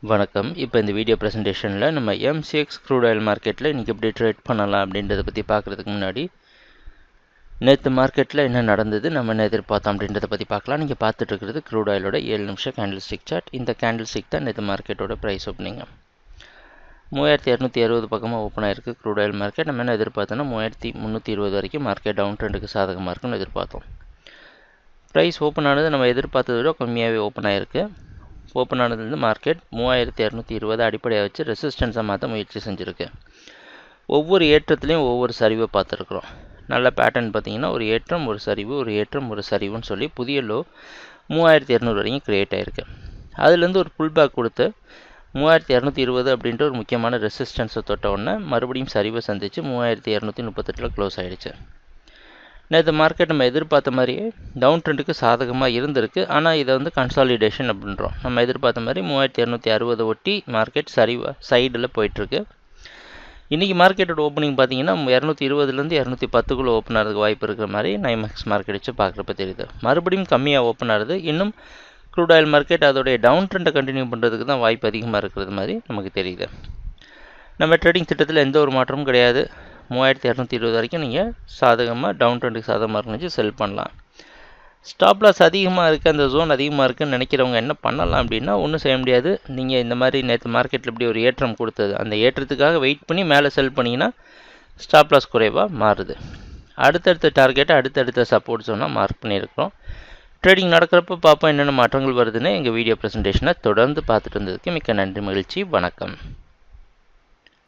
வணக்கம். இப்போ இந்த வீடியோ ப்ரெசன்டேஷனில் நம்ம MCX க்ரூட் ஆயில் மார்க்கெட்டில் இன்றைக்கி எப்படி ட்ரேட் பண்ணலாம் அப்படின்றத பற்றி பார்க்குறதுக்கு முன்னாடி நேற்று மார்க்கெட்டில் என்ன நடந்தது, நம்ம என்ன எதிர்பார்த்தோம் அப்படின்றத பற்றி பார்க்கலாம். நீங்கள் பார்த்துட்டு இருக்கிறது க்ரூட் ஆயிலோட 7 நிமிஷம் கேண்டில் ஸ்டிக் சார்ட். இந்த கேண்டில் ஸ்டிக் தான் நேற்று மார்க்கெட்டோட ப்ரைஸ் ஓப்பனிங்க. 3260 பக்கமாக ஓப்பன் ஆயிருக்கு க்ரூட் ஆயில் மார்க்கெட். நம்ம என்ன எதிர்பார்த்தோன்னா 3320 வரைக்கும் மார்க்கெட் டவுன் ட்ரெண்டுக்கு சாதகமாக இருக்குன்னு எதிர்பார்த்தோம். ப்ரைஸ் ஓப்பன் ஆனது நம்ம எதிர்பார்த்ததை விட கம்மியாகவே ஓப்பன் ஆகிருக்கு. ஓப்பன் ஆனதுலேருந்து மார்க்கெட் 3220 அடிப்படையாக வச்சு ரெசிஸ்டன்ஸை மாற்ற முயற்சி செஞ்சுருக்கு. ஒவ்வொரு ஏற்றத்துலேயும் ஒவ்வொரு சரிவை பார்த்துருக்குறோம். நல்ல பேட்டர்ன் பார்த்தீங்கன்னா ஒரு ஏற்றம் ஒரு சரிவு, ஒரு ஏற்றம் ஒரு சரிவுன்னு சொல்லி புதிய லோ 3200 வரைக்கும் க்ரியேட் ஆகிருக்கு. அதுலேருந்து ஒரு புல் பேக் கொடுத்து 3220 அப்படின்ற ஒரு முக்கியமான ரெசிஸ்டன்ஸை தொட்ட உடனே மறுபடியும் சரிவை சந்தித்து 3238 க்ளோஸ் ஆகிடுச்சு. நேற்று மார்க்கெட் நம்ம எதிர்பார்த்த மாதிரியே டவுன் ட்ரெண்டுக்கு சாதகமாக இருந்திருக்கு. ஆனால் இதை கன்சாலிடேஷன் அப்படின்றோம். நம்ம எதிர்பார்த்த மாதிரி 3260 ஒட்டி மார்க்கெட் சைடில் போயிட்டுருக்கு. இன்றைக்கி மார்க்கெட்டோட ஓப்பனிங் பார்த்தீங்கன்னா 220லேருந்து 210க்குள்ளே ஓப்பன் ஆகிறதுக்கு வாய்ப்பு இருக்கிற மாதிரி நைமேக்ஸ் மார்க்கெட் வச்சு பார்க்குறப்ப தெரியுது. மறுபடியும் கம்மியாக ஓப்பன் ஆகுது. இன்னும் க்ரூட் ஆயில் மார்க்கெட் அதோடைய டவுன் ட்ரெண்டை கண்டினியூ பண்ணுறதுக்கு தான் வாய்ப்பு அதிகமாக இருக்கிறது மாதிரி நமக்கு தெரியுது. நம்ம ட்ரேடிங் திட்டத்தில் எந்த ஒரு மாற்றமும் கிடையாது. 3220 வரைக்கும் நீங்கள் சாதகமாக டவுன் ட்ரெண்டுக்கு சாதகமாக இருக்குன்னு செல் பண்ணலாம். ஸ்டாப் லாஸ் அதிகமாக இருக்குது, அந்த ஜோன் அதிகமாக இருக்குதுன்னு நினைக்கிறவங்க என்ன பண்ணலாம் அப்படின்னா ஒன்றும் செய்ய முடியாது. நீங்கள் இந்த மாதிரி நேற்று மார்க்கெட்டில் இப்படி ஒரு ஏற்றம் கொடுத்தது, அந்த ஏற்றத்துக்காக வெயிட் பண்ணி மேலே செல் பண்ணிங்கன்னா ஸ்டாப் லாஸ் குறைவாக மாறுது. அடுத்தடுத்த டார்கெட்டை அடுத்தடுத்த சப்போர்ட் ஜோனாக மார்க் பண்ணியிருக்கிறோம். ட்ரேடிங் நடக்கிறப்ப பார்ப்போம் என்னென்ன மாற்றங்கள் வருதுன்னு. எங்கள் வீடியோ ப்ரெசன்டேஷனை தொடர்ந்து பார்த்துட்டு இருந்ததுக்கு மிக்க நன்றி, மகிழ்ச்சி, வணக்கம்.